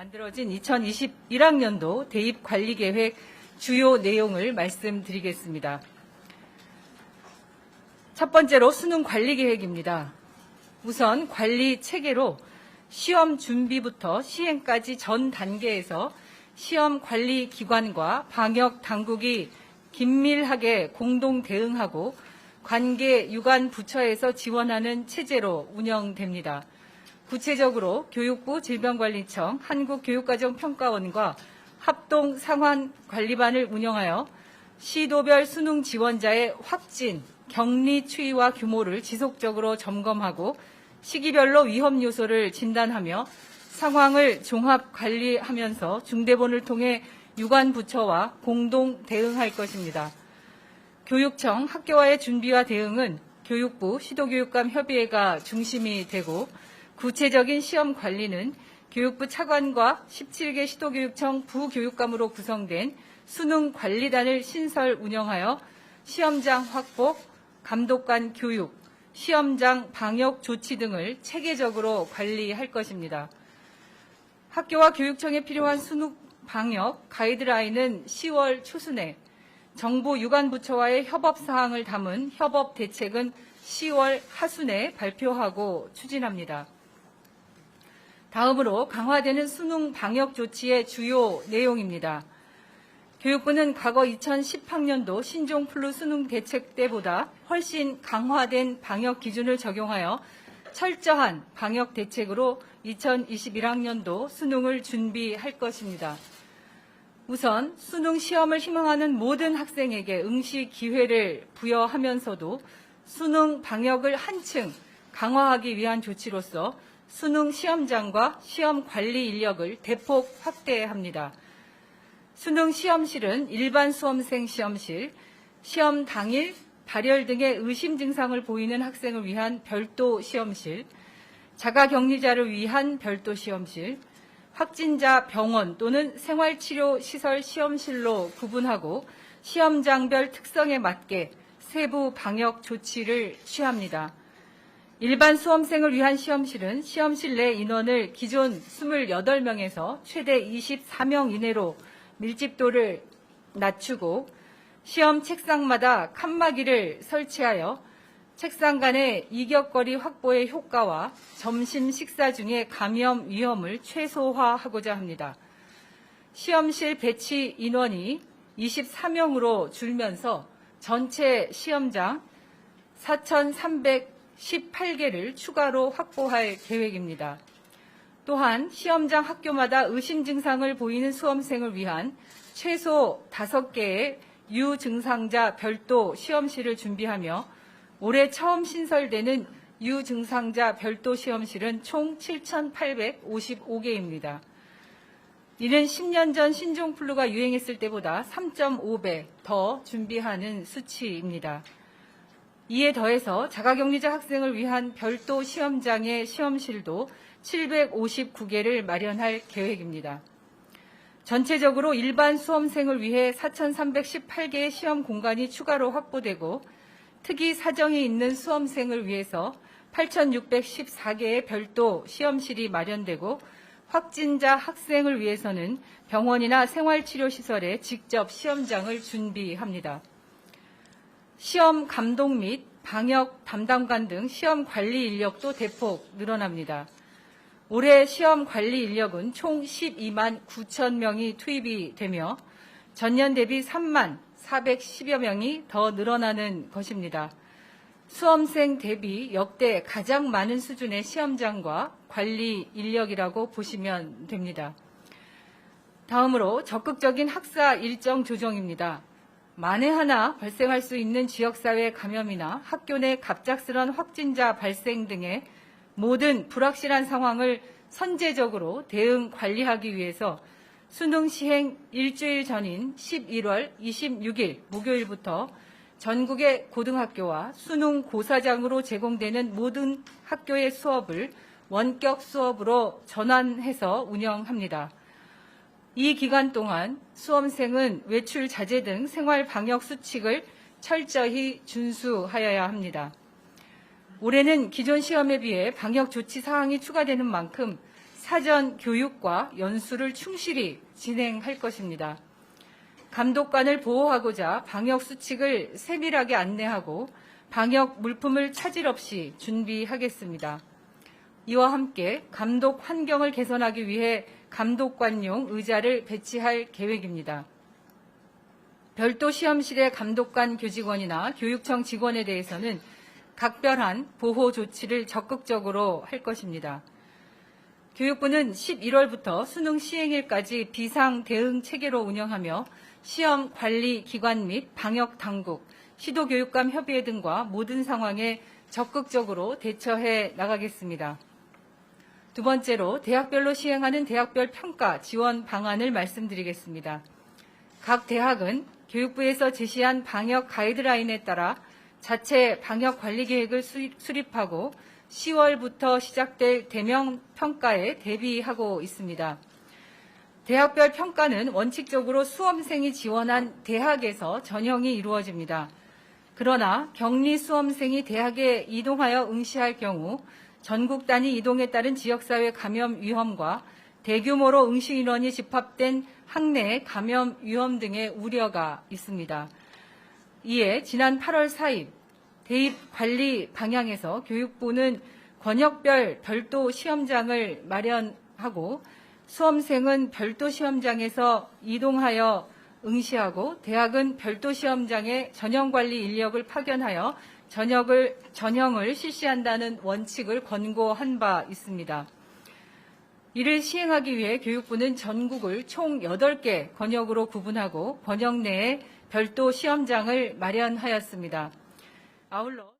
만들어진 2021학년도 대입관리계획 주요 내용을 말씀드리겠습니다. 첫 번째로 수능관리계획입니다. 우선 관리체계로 시험 준비부터 시행까지 전 단계에서 시험관리기관과 방역당국이 긴밀하게 공동 대응하고 관계 유관 부처에서 지원하는 체제로 운영됩니다. 구체적으로 교육부 질병관리청, 한국교육과정평가원과 합동상환관리반을 운영하여 시도별 수능 지원자의 확진, 격리 추이와 규모를 지속적으로 점검하고 시기별로 위험 요소를 진단하며 상황을 종합 관리하면서 중대본을 통해 유관 부처와 공동 대응할 것입니다. 교육청, 학교와의 준비와 대응은 교육부, 시도교육감 협의회가 중심이 되고 구체적인 시험 관리는 교육부 차관과 17개 시도교육청 부교육감으로 구성된 수능관리단을 신설 운영하여 시험장 확보, 감독관 교육, 시험장 방역 조치 등을 체계적으로 관리할 것입니다. 학교와 교육청에 필요한 수능 방역 가이드라인은 10월 초순에, 정부 유관부처와의 협업사항을 담은 협업대책은 10월 하순에 발표하고 추진합니다. 다음으로 강화되는 수능 방역 조치의 주요 내용입니다. 교육부는 과거 2010학년도 신종플루 수능 대책 때보다 훨씬 강화된 방역 기준을 적용하여 철저한 방역 대책으로 2021학년도 수능을 준비할 것입니다. 우선 수능 시험을 희망하는 모든 학생에게 응시 기회를 부여하면서도 수능 방역을 한층 강화하기 위한 조치로서 수능 시험장과 시험 관리 인력을 대폭 확대합니다. 수능 시험실은 일반 수험생 시험실, 시험 당일 발열 등의 의심 증상을 보이는 학생을 위한 별도 시험실, 자가격리자를 위한 별도 시험실, 확진자 병원 또는 생활치료시설 시험실로 구분하고 시험장별 특성에 맞게 세부 방역 조치를 취합니다. 일반 수험생을 위한 시험실은 시험실 내 인원을 기존 28명에서 최대 24명 이내로 밀집도를 낮추고 시험 책상마다 칸막이를 설치하여 책상 간의 이격거리 확보의 효과와 점심 식사 중에 감염 위험을 최소화하고자 합니다. 시험실 배치 인원이 24명으로 줄면서 전체 시험장 4,318개를 추가로 확보할 계획입니다. 또한 시험장 학교마다 의심 증상을 보이는 수험생을 위한 최소 5개의 유증상자 별도 시험실을 준비하며 올해 처음 신설되는 유증상자 별도 시험실은 총 7,855개입니다. 이는 10년 전 신종플루가 유행했을 때보다 3.5배 더 준비하는 수치입니다. 이에 더해서 자가격리자 학생을 위한 별도 시험장의 시험실도 759개를 마련할 계획입니다. 전체적으로 일반 수험생을 위해 4,318개의 시험 공간이 추가로 확보되고 특이 사정이 있는 수험생을 위해서 8,614개의 별도 시험실이 마련되고 확진자 학생을 위해서는 병원이나 생활치료시설에 직접 시험장을 준비합니다. 시험 감독 및 방역 담당관 등 시험 관리 인력도 대폭 늘어납니다. 올해 시험 관리 인력은 총 12만 9천 명이 투입이 되며 전년 대비 3만 410여 명이 더 늘어나는 것입니다. 수험생 대비 역대 가장 많은 수준의 시험장과 관리 인력이라고 보시면 됩니다. 다음으로 적극적인 학사 일정 조정입니다. 만에 하나 발생할 수 있는 지역사회 감염이나 학교 내 갑작스런 확진자 발생 등의 모든 불확실한 상황을 선제적으로 대응 관리하기 위해서 수능 시행 일주일 전인 11월 26일 목요일부터 전국의 고등학교와 수능 고사장으로 제공되는 모든 학교의 수업을 원격 수업으로 전환해서 운영합니다. 이 기간 동안 수험생은 외출 자제 등 생활 방역 수칙을 철저히 준수하여야 합니다. 올해는 기존 시험에 비해 방역 조치 사항이 추가되는 만큼 사전 교육과 연수를 충실히 진행할 것입니다. 감독관을 보호하고자 방역 수칙을 세밀하게 안내하고 방역 물품을 차질 없이 준비하겠습니다. 이와 함께 감독 환경을 개선하기 위해 감독관용 의자를 배치할 계획입니다. 별도 시험실의 감독관 교직원이나 교육청 직원에 대해서는 각별한 보호 조치를 적극적으로 할 것입니다. 교육부는 11월부터 수능 시행일까지 비상 대응 체계로 운영하며 시험 관리 기관 및 방역 당국, 시도교육감 협의회 등과 모든 상황에 적극적으로 대처해 나가겠습니다. 두 번째로 대학별로 시행하는 대학별 평가 지원 방안을 말씀드리겠습니다. 각 대학은 교육부에서 제시한 방역 가이드라인에 따라 자체 방역 관리 계획을 수립하고 10월부터 시작될 대면 평가에 대비하고 있습니다. 대학별 평가는 원칙적으로 수험생이 지원한 대학에서 전형이 이루어집니다. 그러나 격리 수험생이 대학에 이동하여 응시할 경우 전국 단위 이동에 따른 지역사회 감염 위험과 대규모로 응시 인원이 집합된 학내 감염 위험 등의 우려가 있습니다. 이에 지난 8월 4일 대입 관리 방향에서 교육부는 권역별 별도 시험장을 마련하고 수험생은 별도 시험장에서 이동하여 응시하고 대학은 별도 시험장에 전형관리 인력을 파견하여 전형을 실시한다는 원칙을 권고한 바 있습니다. 이를 시행하기 위해 교육부는 전국을 총 8개 권역으로 구분하고 권역 내에 별도 시험장을 마련하였습니다. 아울러